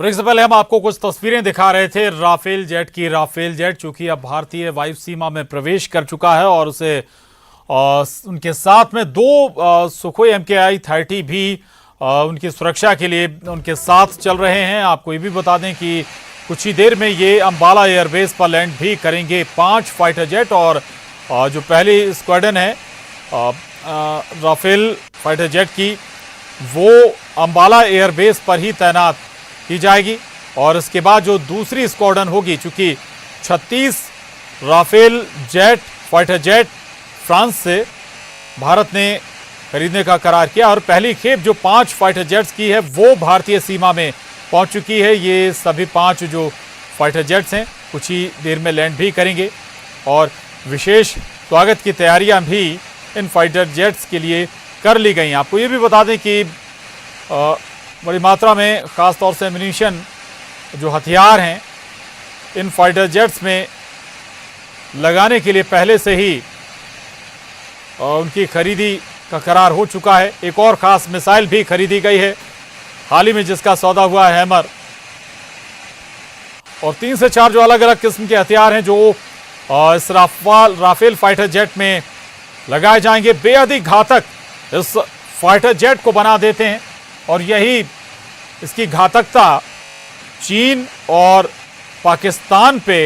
Break से पहले हम आपको कुछ तस्वीरें दिखा रहे थे राफेल जेट की। राफेल जेट चूंकि अब भारतीय वायु सीमा में प्रवेश कर चुका है और उसे उनके साथ में दो सुखोई MKI-30 भी उनकी सुरक्षा के लिए उनके साथ चल रहे हैं। आपको ये भी बता दें कि कुछ ही देर में ये अंबाला एयरबेस पर लैंड भी करेंगे 5 फाइटर जेट। और जो पहली स्क्वाड्रन है राफेल फाइटर जेट की, वो अंबाला एयरबेस पर ही तैनात की जाएगी। और इसके बाद जो दूसरी स्क्वाड्रन होगी, चूंकि 36 Rafale jet fighter jet France से भारत ने खरीदने का करार किया और पहली खेप जो 5 फाइटर जेट्स की है वो भारतीय सीमा में पहुंच चुकी है। ये सभी 5 जो फाइटर जेट्स हैं कुछ ही देर में लैंड भी करेंगे और विशेष स्वागत की तैयारियां भी इन फाइटर जेट्स के लिए कर ली गई। आपको ये भी बता दें कि बड़ी मात्रा में ख़ास तौर से एम्यूनिशन जो हथियार हैं इन फाइटर जेट्स में लगाने के लिए पहले से ही उनकी खरीदी का करार हो चुका है। एक और ख़ास मिसाइल भी खरीदी गई है हाल ही में, जिसका सौदा हुआ है हैमर। और 3 से 4 जो अलग अलग किस्म के हथियार हैं जो इस राफेल फाइटर जेट में लगाए जाएंगे, बेहद ही घातक इस फाइटर जेट को बना देते हैं। और यही इसकी घातकता चीन और पाकिस्तान पे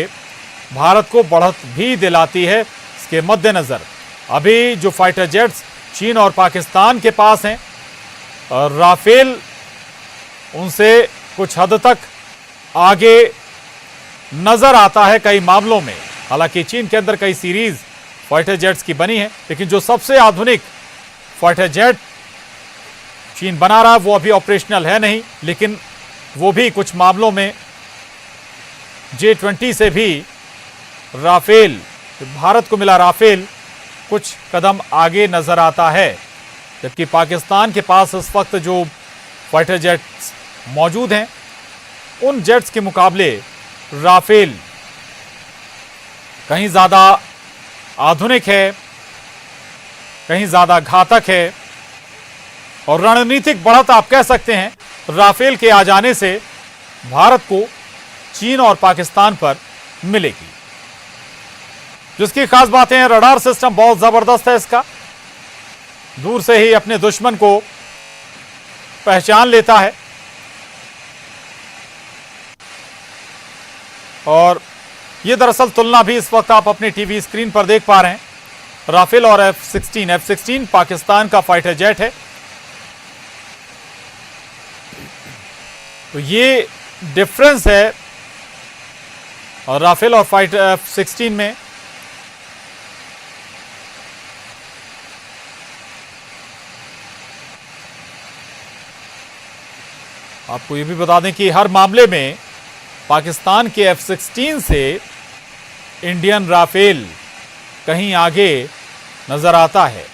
भारत को बढ़त भी दिलाती है। इसके मद्देनज़र अभी जो फाइटर जेट्स चीन और पाकिस्तान के पास हैं, राफेल उनसे कुछ हद तक आगे नजर आता है कई मामलों में। हालांकि चीन के अंदर कई सीरीज फाइटर जेट्स की बनी है, लेकिन जो सबसे आधुनिक फाइटर जेट चीन बना रहा है वो अभी ऑपरेशनल है नहीं, लेकिन वो भी कुछ मामलों में J-20 से भी राफेल, भारत को मिला राफेल, कुछ कदम आगे नजर आता है। जबकि पाकिस्तान के पास इस वक्त जो फाइटर जेट्स मौजूद हैं उन जेट्स के मुकाबले राफेल कहीं ज़्यादा आधुनिक है, कहीं ज़्यादा घातक है और रणनीतिक बढ़त आप कह सकते हैं राफेल के आ जाने से भारत को चीन और पाकिस्तान पर मिलेगी। जिसकी खास बातें हैं, रडार सिस्टम बहुत जबरदस्त है इसका, दूर से ही अपने दुश्मन को पहचान लेता है। और ये दरअसल तुलना भी इस वक्त आप अपनी टीवी स्क्रीन पर देख पा रहे हैं, राफेल और F-16 पाकिस्तान का फाइटर जेट है। तो ये डिफरेंस है और राफेल और फाइटर F-16 में। आपको ये भी बता दें कि हर मामले में पाकिस्तान के F-16 से इंडियन राफेल कहीं आगे नजर आता है।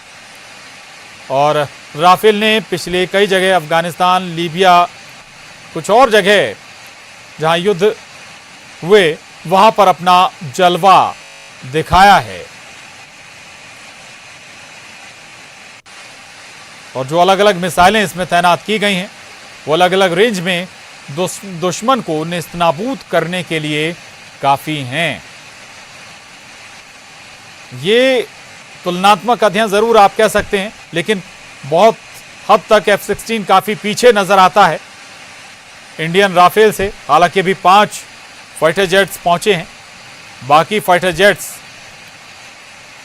और राफेल ने पिछले कई जगह अफगानिस्तान, लीबिया, कुछ और जगह जहां युद्ध हुए वहां पर अपना जलवा दिखाया है। और जो अलग अलग मिसाइलें इसमें तैनात की गई हैं वो अलग अलग रेंज में दुश्मन को नेस्तनाबूद करने के लिए काफी हैं। ये तुलनात्मक अध्ययन जरूर आप कह सकते हैं, लेकिन बहुत हद तक F-16 काफी पीछे नजर आता है इंडियन राफेल से। हालांकि अभी 5 फाइटर जेट्स पहुंचे हैं, बाकी फाइटर जेट्स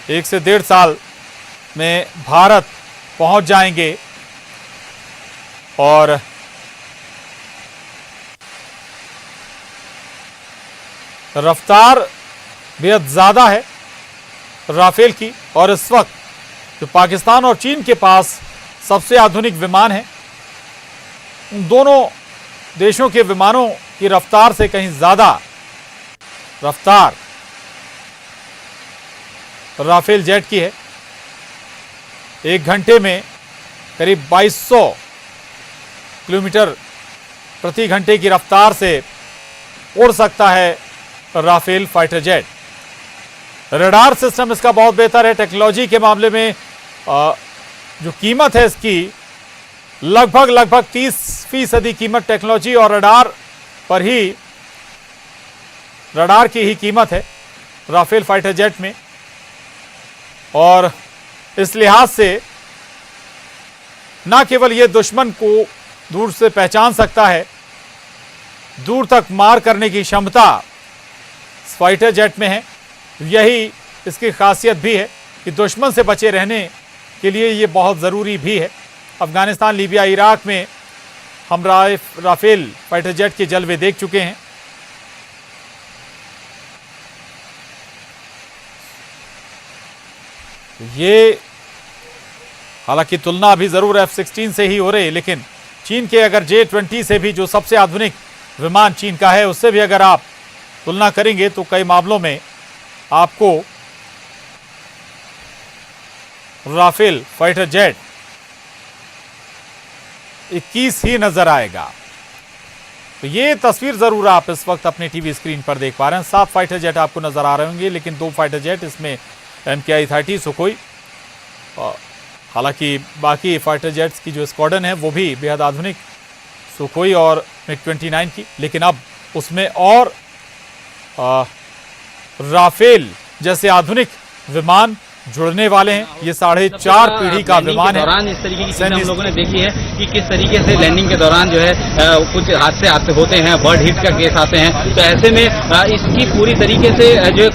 1 से 1.5 साल में भारत पहुंच जाएंगे। और रफ्तार बेहद ज़्यादा है राफेल की। और इस वक्त जो पाकिस्तान और चीन के पास सबसे आधुनिक विमान है, उन दोनों देशों के विमानों की रफ्तार से कहीं ज़्यादा रफ्तार राफेल जेट की है। 1 घंटे में करीब 2200 किलोमीटर प्रति घंटे की रफ्तार से उड़ सकता है Rafale fighter jet. Radar system इसका बहुत बेहतर है। टेक्नोलॉजी के मामले में जो कीमत है इसकी लगभग 30% कीमत टेक्नोलॉजी और रडार पर ही रडार की ही कीमत है राफेल फाइटर जेट में, और इस लिहाज से ना केवल ये दुश्मन को दूर से पहचान सकता है, दूर तक मार करने की क्षमता फाइटर जेट में है। यही इसकी खासियत भी है कि दुश्मन से बचे रहने के लिए ये बहुत ज़रूरी भी है। अफगानिस्तान, लीबिया, इराक में हम राफेल फाइटर जेट के जलवे देख चुके हैं। ये हालांकि तुलना अभी ज़रूर F-16 से ही हो रही है, लेकिन चीन के अगर J-20 से भी, जो सबसे आधुनिक विमान चीन का है, उससे भी अगर आप तुलना करेंगे तो कई मामलों में आपको राफेल फाइटर जेट 21 ही नजर आएगा। तो ये तस्वीर जरूर आप इस वक्त अपने टीवी स्क्रीन पर देख पा रहे हैं। 7 फाइटर जेट आपको नजर आ रहे होंगे, लेकिन 2 फाइटर जेट इसमें MKI-30 सुखोई, हालांकि बाकी फाइटर जेट्स की जो स्क्वाड्रन है वो भी बेहद आधुनिक सुखोई और MiG-29 की, लेकिन अब उसमें और राफेल जैसे आधुनिक विमान जुड़ने वाले हैं। ये 4.5 पीढ़ी का विमान है। दौरान इस तरीके की चीजें हम लोगों ने देखी है कि किस तरीके से लैंडिंग के दौरान जो है कुछ हादसे होते हैं, बर्ड हिट का केस आते हैं। तो ऐसे में इसकी पूरी तरीके से जो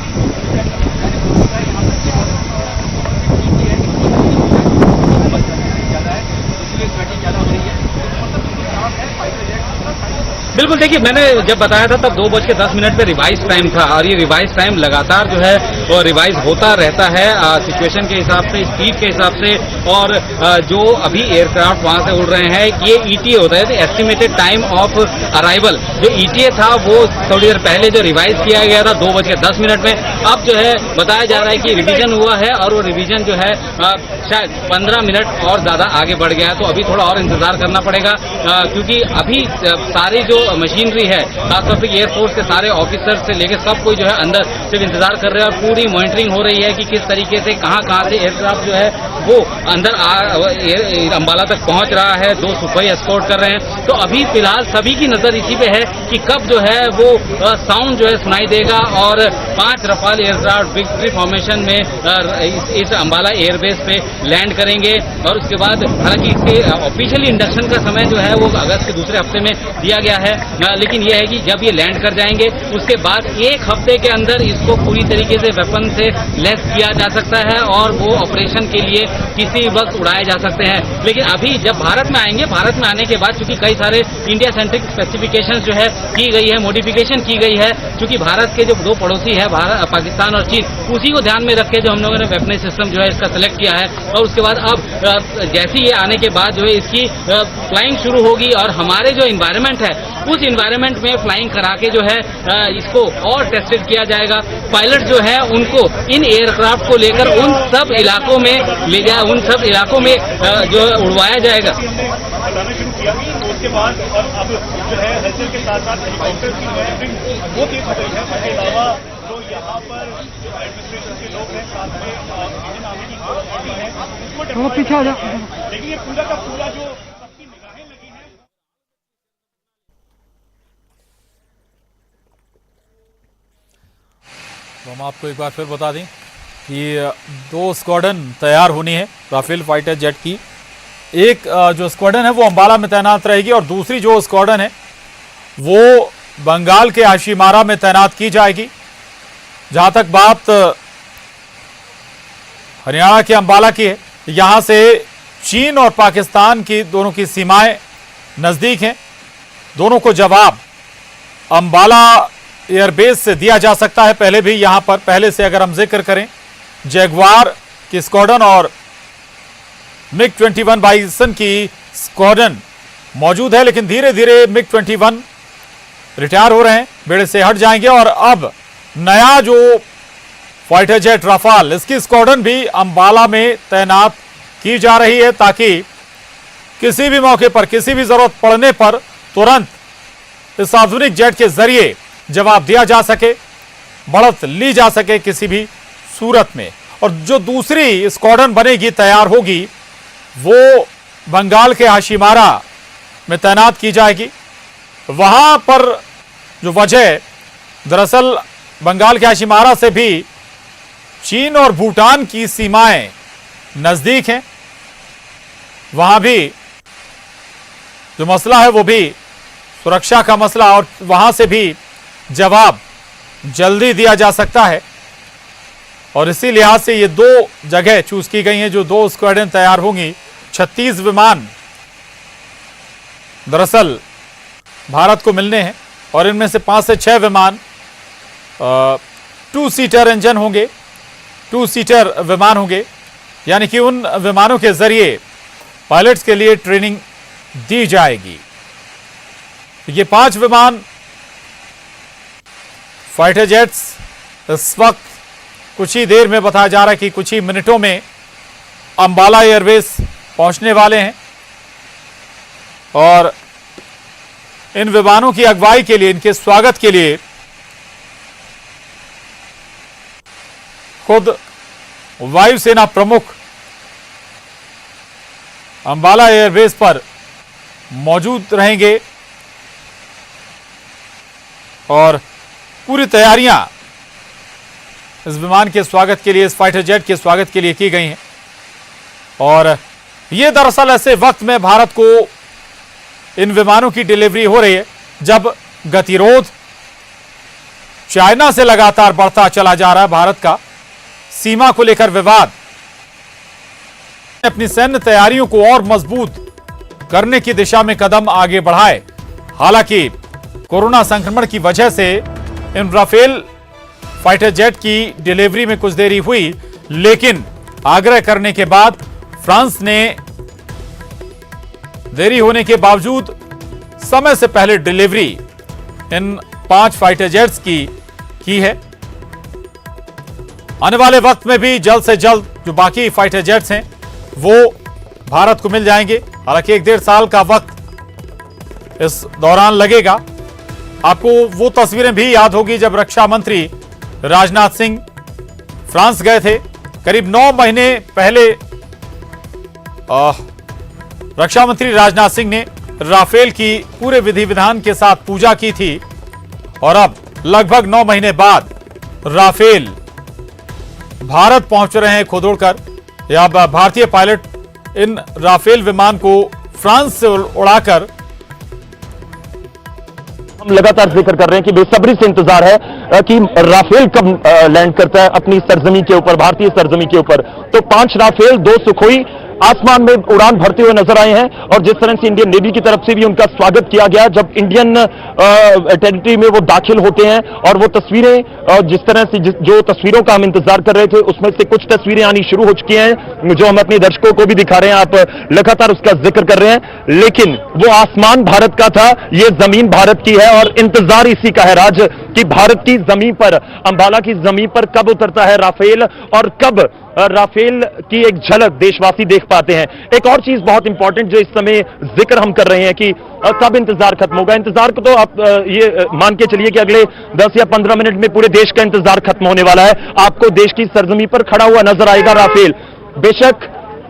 बिल्कुल, देखिए मैंने जब बताया था तब 2:10 पे रिवाइज टाइम था, और ये रिवाइज टाइम लगातार जो है वो रिवाइज होता रहता है सिचुएशन के हिसाब से, स्पीड के हिसाब से। और जो अभी एयरक्राफ्ट वहां से उड़ रहे हैं, ये ETA होता है, एस्टिमेटेड टाइम ऑफ अराइवल। जो ETA था वो थोड़ी देर पहले जो रिवाइज किया गया था 2:10 में, अब जो है बताया जा रहा है कि रिवीजन हुआ है, और वो रिवीजन जो है शायद 15 मिनट और ज्यादा आगे बढ़ गया है। तो अभी थोड़ा और इंतजार करना पड़ेगा, क्योंकि अभी सारी जो मशीनरी है, खासतौर पर एयरफोर्स के सारे ऑफिसर से लेकर सब कोई जो है अंदर सिर्फ इंतजार कर रहे हैं, और पूरी मॉनिटरिंग हो रही है कि किस तरीके से कहां से एयरक्राफ्ट जो है वो अंदर अंबाला तक पहुंच रहा है। 2 सुखोई एस्कॉर्ट कर रहे हैं। तो अभी फिलहाल सभी की नजर इसी पे है कि कब जो है वो साउंड जो है सुनाई देगा, और 5 रफाल एयरक्राफ्ट विक्ट्री फॉर्मेशन में इस अंबाला एयरबेस पे लैंड करेंगे। और उसके बाद हालांकि इसके ऑफिशियली इंडक्शन का समय जो है वो अगस्त के दूसरे हफ्ते में दिया गया है, लेकिन यह है कि जब ये लैंड कर जाएंगे उसके बाद 1 हफ्ते के अंदर इसको पूरी तरीके से वेपन से लेस किया जा सकता है, और वो ऑपरेशन के लिए किसी वक्त उड़ाए जा सकते हैं। लेकिन अभी जब भारत में आएंगे, भारत में आने के बाद चूंकि कई सारे इंडिया सेंट्रिक स्पेसिफिकेशंस जो है की गई है, मॉडिफिकेशन की गई है, चूंकि भारत के जो 2 पड़ोसी है, पाकिस्तान और चीन, उसी को ध्यान में रख के जो हम लोगों ने वेपनेज सिस्टम जो है इसका सिलेक्ट किया है। और उसके बाद अब जैसे ये आने के बाद जो है इसकी फ्लाइंग शुरू होगी, और हमारे जो इन्वायरमेंट है उस इन्वायरमेंट में फ्लाइंग करा के जो है इसको और टेस्टेड किया जाएगा। पायलट जो है उनको इन एयरक्राफ्ट को लेकर उन सब इलाकों में ले जाए, उन सब इलाकों में जो उड़वाया जाएगा। शुरू किया, उसके बाद अब जो है हलचल के साथ साथ हेलीकॉप्टर की मॉनिटरिंग वो तेज हो गई है। इसके अलावा जो यहाँ पर जो एडमिनिस्ट्रेशन के लोग हैं, साथ में इंडियन आर्मी की बॉडी है, उसको पीछे आ जाओ। लेकिन ये पूरा का पूरा जो सबकी निगाहें लगी हैं। तो हम आपको एक बार फिर बता दें कि 2 स्क्वाड्रन तैयार होनी है राफेल फाइटर जेट की। एक जो स्क्वाड्रन है वो अंबाला में तैनात रहेगी, और दूसरी जो स्क्वाड्रन है वो बंगाल के आशिमारा में तैनात की जाएगी। जहां तक बात हरियाणा के अंबाला की है, यहां से चीन और पाकिस्तान की दोनों की सीमाएं नजदीक हैं। दोनों को जवाब अंबाला एयरबेस से दिया जा सकता है। पहले भी यहां पर पहले से अगर हम जिक्र करें, जैगवार की स्क्वाड्रन और MiG-21 बाइसन की स्क्वाड्रन मौजूद है, लेकिन धीरे धीरे MiG-21 रिटायर हो रहे हैं, बेड़े से हट जाएंगे, और अब नया जो फाइटर जेट राफाल, इसकी स्क्वाड्रन भी अंबाला में तैनात की जा रही है, ताकि किसी भी मौके पर, किसी भी जरूरत पड़ने पर तुरंत इस आधुनिक जेट के जरिए जवाब दिया जा सके, बढ़त ली जा सके किसी भी सूरत में। और जो दूसरी स्क्वाड्रन बनेगी, तैयार होगी, वो बंगाल के हाशिमारा में तैनात की जाएगी। वहां पर जो वजह है, दरअसल बंगाल के आशिमारा से भी चीन और भूटान की सीमाएं नजदीक हैं। वहां भी जो मसला है वो भी सुरक्षा का मसला, और वहां से भी जवाब जल्दी दिया जा सकता है। और इसी लिहाज से ये दो जगह चूज की गई हैं जो 2 स्क्वाड्रन तैयार होंगी। 36 विमान दरअसल भारत को मिलने हैं और इनमें से 5 से 6 विमान 2 सीटर इंजन होंगे, 2 सीटर विमान होंगे, यानी कि उन विमानों के जरिए पायलट्स के लिए ट्रेनिंग दी जाएगी। ये 5 विमान फाइटर जेट्स इस वक्त कुछ ही देर में बताया जा रहा है कि कुछ ही मिनटों में अंबाला एयरबेस पहुंचने वाले हैं। और इन विमानों की अगुवाई के लिए, इनके स्वागत के लिए खुद वायुसेना प्रमुख अंबाला एयरबेस पर मौजूद रहेंगे और पूरी तैयारियां इस विमान के स्वागत के लिए, इस फाइटर जेट के स्वागत के लिए की गई हैं। और यह दरअसल ऐसे वक्त में भारत को इन विमानों की डिलीवरी हो रही है जब गतिरोध चाइना से लगातार बढ़ता चला जा रहा है। भारत का सीमा को लेकर विवाद अपनी सैन्य तैयारियों को और मजबूत करने की दिशा में कदम आगे बढ़ाए। हालांकि कोरोना संक्रमण की वजह से इन राफेल फाइटर जेट की डिलीवरी में कुछ देरी हुई, लेकिन आग्रह करने के बाद फ्रांस ने देरी होने के बावजूद समय से पहले डिलीवरी इन 5 फाइटर जेट्स की है। आने वाले वक्त में भी जल्द से जल्द जो बाकी फाइटर जेट्स हैं वो भारत को मिल जाएंगे। हालांकि 1-1.5 साल का वक्त इस दौरान लगेगा। आपको वो तस्वीरें भी याद होगी जब रक्षा मंत्री राजनाथ सिंह फ्रांस गए थे। करीब 9 महीने पहले रक्षा मंत्री राजनाथ सिंह ने राफेल की पूरे विधि विधान के साथ पूजा की थी और अब लगभग 9 महीने बाद राफेल भारत पहुंच रहे हैं खुद उड़कर। या भारतीय पायलट इन राफेल विमान को फ्रांस से उड़ाकर, हम लगातार जिक्र कर रहे हैं कि बेसब्री से इंतजार है कि राफेल कब लैंड करता है अपनी सरजमी के ऊपर, भारतीय सरजमी के ऊपर। तो 5 राफेल, 2 सुखोई आसमान में उड़ान भरते हुए नजर आए हैं और जिस तरह से इंडियन नेवी की तरफ से भी उनका स्वागत किया गया जब इंडियन टेरिटरी में वो दाखिल होते हैं। और वो तस्वीरें जिस तरह से जो तस्वीरों का हम इंतजार कर रहे थे उसमें से कुछ तस्वीरें आनी शुरू हो चुकी हैं जो हम अपने दर्शकों को भी दिखा रहे हैं, आप लगातार उसका जिक्र कर रहे हैं। लेकिन वो आसमान भारत का था, ये जमीन भारत की है और इंतजार इसी का है राज कि भारत की जमीन पर, अंबाला की जमीन पर कब उतरता है राफेल और कब राफेल की एक झलक देशवासी देख पाते हैं। एक और चीज बहुत इंपॉर्टेंट जो इस समय जिक्र हम कर रहे हैं कि कब इंतजार खत्म होगा। इंतजार को तो आप ये मान के चलिए कि अगले 10 या 15 मिनट में पूरे देश का इंतजार खत्म होने वाला है। आपको देश की सरजमी पर खड़ा हुआ नजर आएगा राफेल। बेशक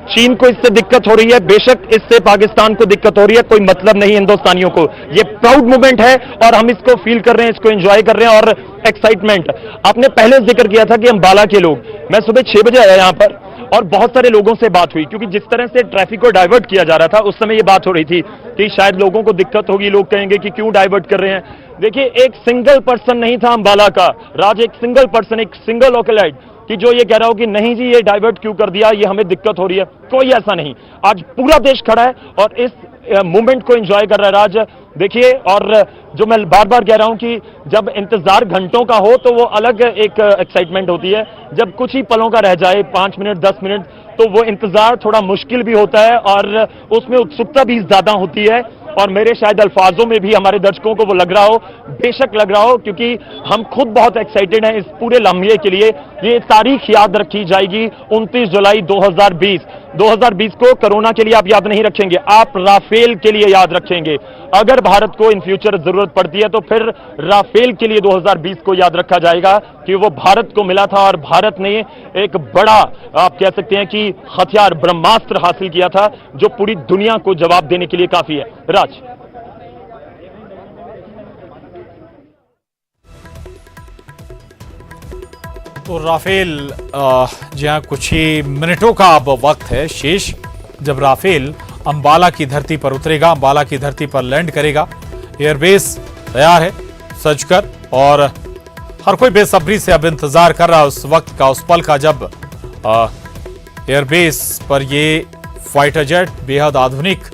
चीन को इससे दिक्कत हो रही है, बेशक इससे पाकिस्तान को दिक्कत हो रही है, कोई मतलब नहीं हिंदुस्तानियों को। ये प्राउड मोमेंट है और हम इसको फील कर रहे हैं, इसको एंजॉय कर रहे हैं। और एक्साइटमेंट आपने पहले जिक्र किया था कि अंबाला के लोग, मैं सुबह 6 बजे आया यहां पर और बहुत सारे लोगों से बात हुई क्योंकि जिस तरह से ट्रैफिक को डाइवर्ट किया जा रहा था उस समय ये बात हो रही थी कि शायद लोगों को दिक्कत होगी, लोग कहेंगे कि क्यों डाइवर्ट कर रहे हैं। देखिए, एक सिंगल पर्सन नहीं था अंबाला का राज, एक सिंगल पर्सन, एक सिंगल लोकलाइट कि जो ये कह रहा हो कि नहीं जी ये डाइवर्ट क्यों कर दिया, ये हमें दिक्कत हो रही है। कोई ऐसा नहीं, आज पूरा देश खड़ा है और इस मूवमेंट को एंजॉय कर रहा है राज। देखिए, और जो मैं बार बार कह रहा हूं कि जब इंतजार घंटों का हो तो वो अलग एक एक्साइटमेंट होती है, जब कुछ ही पलों का रह जाए 5 मिनट 10 मिनट तो वो इंतजार थोड़ा मुश्किल भी होता है और उसमें उत्सुकता भी ज्यादा होती है। और मेरे शायद अल्फाजों में भी हमारे दर्शकों को वो लग रहा हो, बेशक लग रहा हो, क्योंकि हम खुद बहुत एक्साइटेड हैं इस पूरे लम्हे के लिए। ये तारीख याद रखी जाएगी 29 जुलाई 2020। 2020 को कोरोना के लिए आप याद नहीं रखेंगे, आप राफेल के लिए याद रखेंगे। अगर भारत को इन फ्यूचर जरूरत पड़ती है तो फिर राफेल के लिए 2020 को याद रखा जाएगा कि वो भारत को मिला था और भारत ने एक बड़ा, आप कह सकते हैं कि हथियार, ब्रह्मास्त्र हासिल किया था जो पूरी दुनिया को जवाब देने के लिए काफी है। राज। तो राफेल जहां कुछ ही मिनटों का अब वक्त है शेष जब राफेल अंबाला की धरती पर उतरेगा, अंबाला की धरती पर लैंड करेगा। एयरबेस तैयार है सजकर और हर कोई बेसब्री से अब इंतजार कर रहा है उस वक्त का, उस पल का जब एयरबेस पर ये फाइटर जेट बेहद आधुनिक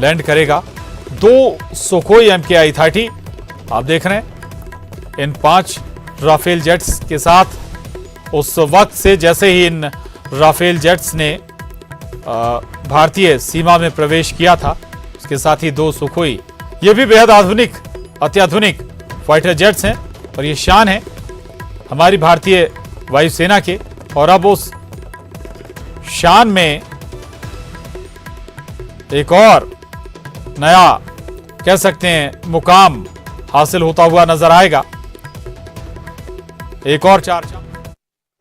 लैंड करेगा। 2 सुखोई MKI-30 आप देख रहे हैं इन 5 राफेल जेट्स के साथ उस वक्त से जैसे ही इन राफेल जेट्स ने भारतीय सीमा में प्रवेश किया था, उसके साथ ही 2 सुखोई, ये भी बेहद आधुनिक अत्याधुनिक फाइटर जेट्स हैं और ये शान है हमारी भारतीय वायुसेना के। और अब उस शान में एक और नया कह सकते हैं मुकाम हासिल होता हुआ नजर आएगा। एक और 4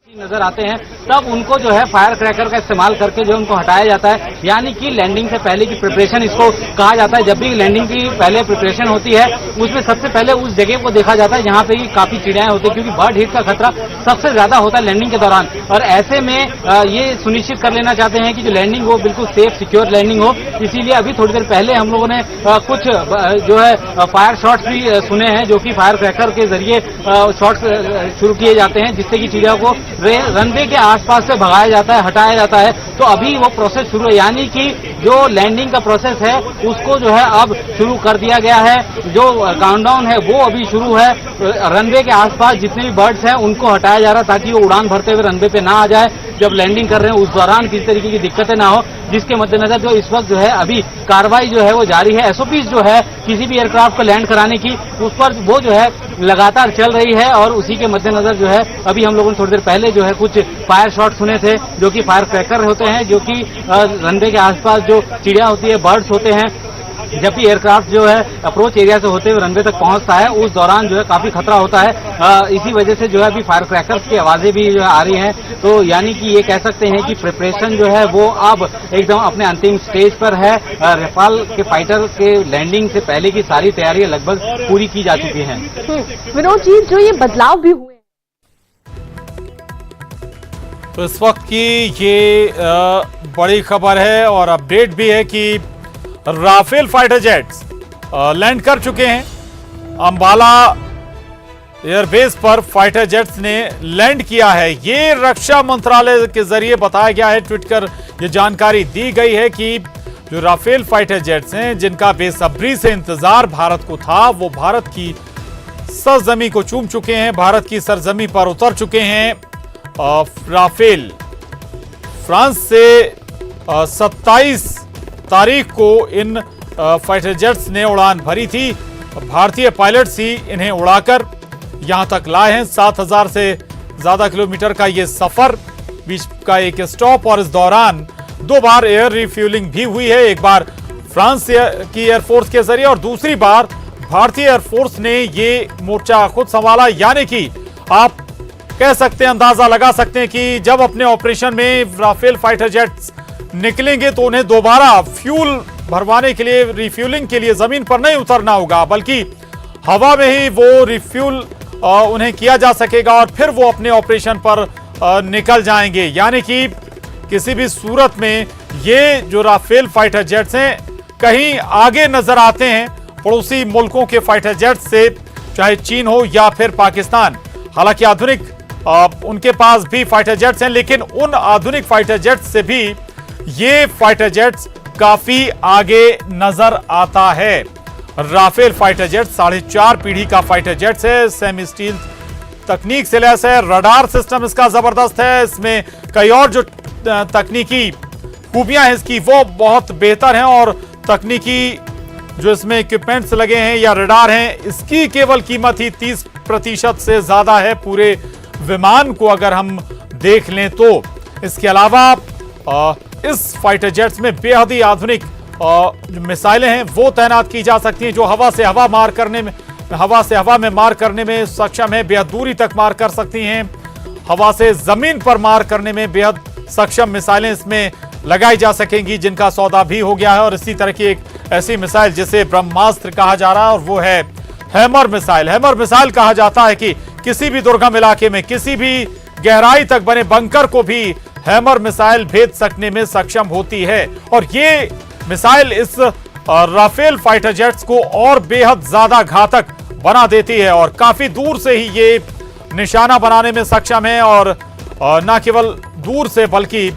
नजर आते हैं तब उनको जो है फायर क्रैकर का इस्तेमाल करके जो उनको हटाया जाता है, यानी कि लैंडिंग से पहले की प्रिपरेशन इसको कहा जाता है। जब भी लैंडिंग की पहले प्रिपरेशन होती है उसमें सबसे पहले उस जगह को देखा जाता है जहां पे काफी चिड़ियाएं होती है, क्योंकि बर्ड हिट का खतरा सबसे ज्यादा होता है लैंडिंग के दौरान। और ऐसे में ये सुनिश्चित कर लेना चाहते हैं कि जो लैंडिंग हो बिल्कुल सेफ सिक्योर लैंडिंग हो। इसीलिए अभी थोड़ी देर पहले हम लोगों ने कुछ जो है फायर शॉट्स भी सुने हैं, जो कि फायर क्रैकर के जरिए शॉट्स शुरू किए जाते हैं जिससे कि चिड़िया को रनवे के आसपास से भगाया जाता है, हटाया जाता है। तो अभी वो प्रोसेस शुरू है, यानी कि जो लैंडिंग का प्रोसेस है उसको जो है अब शुरू कर दिया गया है। जो काउंटडाउन है वो अभी शुरू है। रनवे के आसपास जितने भी बर्ड्स हैं उनको हटाया जा रहा है ताकि वो उड़ान भरते हुए रनवे पे ना आ जाए। जब लैंडिंग कर रहे हैं उस दौरान किसी तरीके की दिक्कतें ना हो, जिसके मद्देनजर जो इस वक्त जो है अभी कार्रवाई जो है वो जारी है। SOPs जो है किसी भी एयरक्राफ्ट को लैंड कराने की उस पर वो जो है लगातार चल रही है। और उसी के मद्देनजर जो है अभी हम लोगों ने थोड़ी देर पहले जो है कुछ फायर शॉट सुने थे, जो कि फायर क्रैकर होते हैं, जो कि रनवे के आसपास जो चिड़िया होती है, बर्ड्स होते हैं, जब भी एयरक्राफ्ट जो है अप्रोच एरिया से होते हुए रनवे तक पहुंचता है उस दौरान जो है काफी खतरा होता है। इसी वजह से जो है अभी फायर क्रैकर्स की आवाजें भी जो है आ रही हैं। तो यानी कि ये कह सकते हैं कि प्रिपरेशन जो है वो अब एकदम अपने अंतिम स्टेज पर है। रफाल के फाइटर के लैंडिंग से पहले की सारी तैयारियां लगभग पूरी की जा चुकी हैं। विनोद जी, जो ये बदलाव भी हुए तो इस वक्त की ये बड़ी खबर है और अपडेट भी है कि राफेल फाइटर जेट्स लैंड कर चुके हैं। अंबाला एयरबेस पर फाइटर जेट्स ने लैंड किया है। ये रक्षा मंत्रालय के जरिए बताया गया है, ट्वीट कर ये जानकारी दी गई है कि जो राफेल फाइटर जेट्स हैं जिनका बेसब्री से इंतजार भारत को था, वो भारत की सरजमी को चूम चुके हैं, भारत की सरजमी पर उतर चुके हैं। राफेल फ्रांस से 27 तारीख को इन फाइटर जेट्स ने उड़ान भरी थी। भारतीय पायलट्स ही इन्हें उड़ाकर यहां तक लाए हैं। 7000 से ज्यादा किलोमीटर का ये सफर, बीच का एक स्टॉप, और इस दौरान 2 बार एयर रिफ्यूलिंग भी हुई है। एक बार फ्रांस की एयरफोर्स के जरिए और दूसरी बार भारतीय एयरफोर्स ने ये मोर्चा खुद संभाला। यानी कि आप कह सकते हैं, अंदाजा लगा सकते हैं कि जब अपने ऑपरेशन में राफेल फाइटर जेट्स निकलेंगे तो उन्हें दोबारा फ्यूल भरवाने के लिए, रिफ्यूलिंग के लिए जमीन पर नहीं उतरना होगा, बल्कि हवा में ही वो रिफ्यूल उन्हें किया जा सकेगा और फिर वो अपने ऑपरेशन पर निकल जाएंगे। यानी कि किसी भी सूरत में ये जो राफेल फाइटर जेट्स हैं कहीं आगे नजर आते हैं पड़ोसी मुल्कों के फाइटर जेट्स से, चाहे चीन हो या फिर पाकिस्तान। हालांकि आधुनिक उनके पास भी फाइटर जेट्स हैं, लेकिन उन आधुनिक फाइटर जेट्स से भी ये फाइटर जेट्स काफी आगे नजर आता है। राफेल फाइटर जेट 4.5 पीढ़ी का फाइटर जेट्स है, सेमी स्टील तकनीक से लैस है, रडार सिस्टम इसका जबरदस्त है, इसमें कई और जो तकनीकी खूबियां हैं इसकी वो बहुत बेहतर हैं, और तकनीकी जो इसमें इक्विपमेंट्स लगे हैं या रडार हैं इसकी केवल कीमत ही 30% से ज्यादा है पूरे विमान को अगर हम देख लें तो। इसके अलावा इस फाइटर जेट्स में बेहद ही आधुनिक जो मिसाइलें हैं वो तैनात की जा सकती हैं, जो हवा से हवा में मार करने में सक्षम है, बेहद दूरी तक मार कर सकती हैं। हवा से जमीन पर मार करने में बेहद सक्षम मिसाइलें इसमें लगाई जा सकेंगी, जिनका सौदा भी हो गया है। और इसी तरह की एक ऐसी मिसाइल जिसे ब्रह्मास्त्र कहा जा रहा है और वो है हैमर मिसाइल। हैमर मिसाइल कहा जाता है कि किसी भी दुर्गम इलाके में किसी भी गहराई तक बने बंकर को भी हैमर मिसाइल भेज सकने में सक्षम होती है। और ये मिसाइल इस राफेल फाइटर जेट्स को और बेहद ज्यादा घातक बना देती है और काफी दूर से ही ये निशाना बनाने में सक्षम है। और न केवल दूर से बल्कि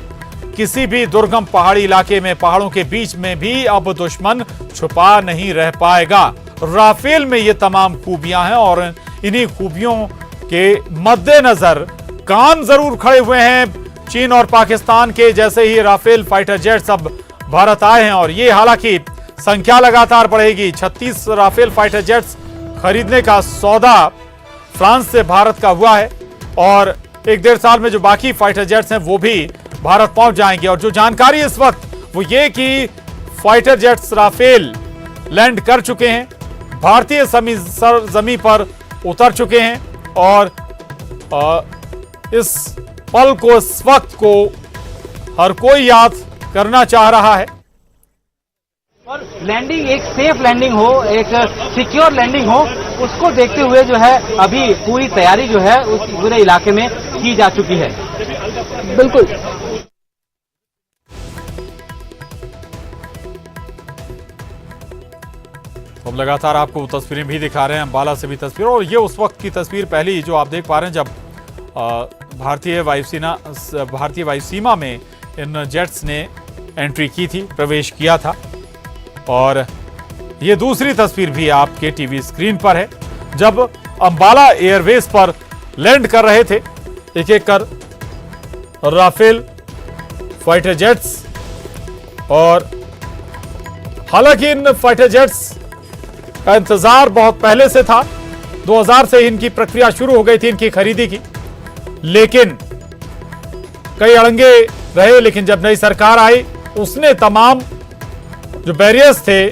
किसी भी दुर्गम पहाड़ी इलाके में, पहाड़ों के बीच में भी अब दुश्मन छुपा नहीं रह पाएगा। राफेल में ये तमाम खूबियां हैं और इन्हीं खूबियों के मद्देनजर कान जरूर खड़े हुए हैं चीन और पाकिस्तान के, जैसे ही राफेल फाइटर जेट्स अब भारत आए हैं। और ये हालांकि संख्या लगातार बढ़ेगी। 36 राफेल फाइटर जेट्स खरीदने का सौदा फ्रांस से भारत का हुआ है और 1-1.5 साल में जो बाकी फाइटर जेट्स हैं वो भी भारत पहुंच जाएंगे। और जो जानकारी इस वक्त वो ये कि फाइटर जेट्स राफेल लैंड कर चुके हैं, भारतीय सरजमी पर उतर चुके हैं और इस पल को, इस वक्त को हर कोई याद करना चाह रहा है। और लैंडिंग एक सेफ लैंडिंग हो, एक सिक्योर लैंडिंग हो, उसको देखते हुए जो है अभी पूरी तैयारी जो है उस पूरे इलाके में की जा चुकी है। बिल्कुल। हम लगातार आपको तस्वीरें भी दिखा रहे हैं, अंबाला से भी तस्वीर, और ये उस वक्त की तस्वीर पहली जो आप देख पा रहे हैं जब भारतीय वायुसीमा में इन जेट्स ने एंट्री की थी, प्रवेश किया था। और ये दूसरी तस्वीर भी आपके टीवी स्क्रीन पर है जब अंबाला एयरबेस पर लैंड कर रहे थे एक एक कर राफेल फाइटर जेट्स। और हालांकि इन फाइटर जेट्स का इंतजार बहुत पहले से था, 2000 से इनकी प्रक्रिया शुरू हो गई थी इनकी खरीदी की, लेकिन कई अड़ंगे रहे। लेकिन जब नई सरकार आई उसने तमाम जो बैरियर्स थे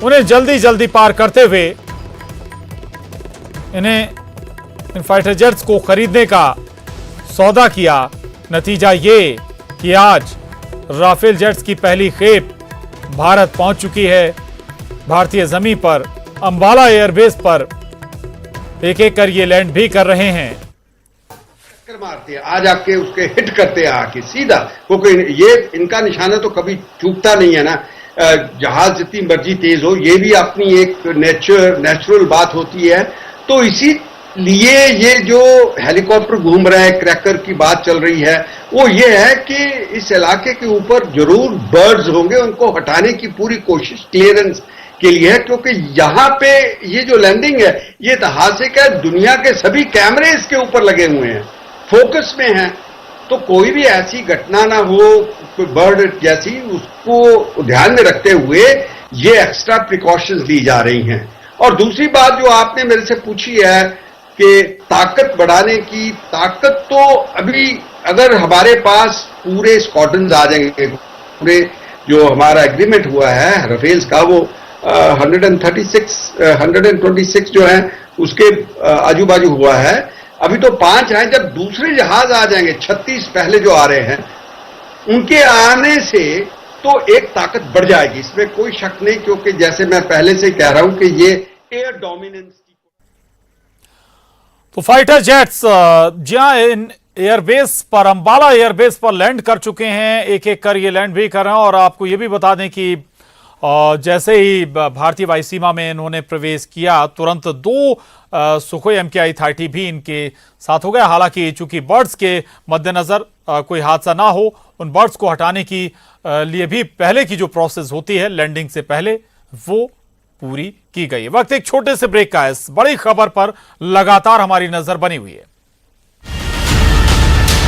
उन्हें जल्दी जल्दी पार करते हुए इन फाइटर जेट्स को खरीदने का सौदा किया। नतीजा ये कि आज राफेल जेट्स की पहली खेप भारत पहुंच चुकी है। भारतीय जमीन पर अंबाला एयरबेस पर एक एक कर ये लैंड भी कर रहे हैं। टक्कर मारते हैं, आज आके उसके हिट करते हैं आके सीधा, क्योंकि ये इनका निशाना तो कभी चूकता नहीं है ना। जहाज जितनी मर्जी तेज हो, ये भी अपनी एक नेचुरल बात होती है। तो इसीलिए ये जो हेलीकॉप्टर घूम रहा है, क्रैकर की बात चल रही है, वो ये है कि इस इलाके के ऊपर जरूर बर्ड्स होंगे, उनको हटाने की पूरी कोशिश क्लियरेंस के लिए है। क्योंकि यहाँ पे ये जो लैंडिंग है ये ऐतिहासिक है, दुनिया के सभी कैमरे इसके ऊपर लगे हुए हैं, फोकस में हैं। तो कोई भी ऐसी घटना ना हो, कोई बर्ड जैसी, उसको ध्यान में रखते हुए ये एक्स्ट्रा प्रिकॉशंस ली जा रही हैं। और दूसरी बात जो आपने मेरे से पूछी है कि ताकत बढ़ाने की, ताकत तो अभी अगर हमारे पास पूरे स्क्वाड्रन्स आ जाएंगे, पूरे जो हमारा एग्रीमेंट हुआ है राफेल्स का, वो 126 जो है उसके आजू बाजू हुआ है। अभी तो 5 हैं, जब दूसरे जहाज आ जाएंगे, 36 पहले जो आ रहे हैं, उनके आने से तो एक ताकत बढ़ जाएगी, इसमें कोई शक नहीं। क्योंकि जैसे मैं पहले से कह रहा हूं कि ये एयर डोमिनेंस की। तो फाइटर जेट्स जहां इन एयरबेस पर, अंबाला एयरबेस पर लैंड कर चुके हैं, एक एक कर ये लैंड भी कर रहे हैं। और आपको ये भी बता दें कि जैसे ही भारतीय वायुसीमा में इन्होंने प्रवेश किया, तुरंत 2 सुखोई MKI-30 भी इनके साथ हो गया। हालांकि चूंकि बर्ड्स के मद्देनजर कोई हादसा ना हो, उन बर्ड्स को हटाने की लिए भी पहले की जो प्रोसेस होती है लैंडिंग से पहले, वो पूरी की गई है। वक्त एक छोटे से ब्रेक का है। इस बड़ी खबर पर लगातार हमारी नजर बनी हुई है।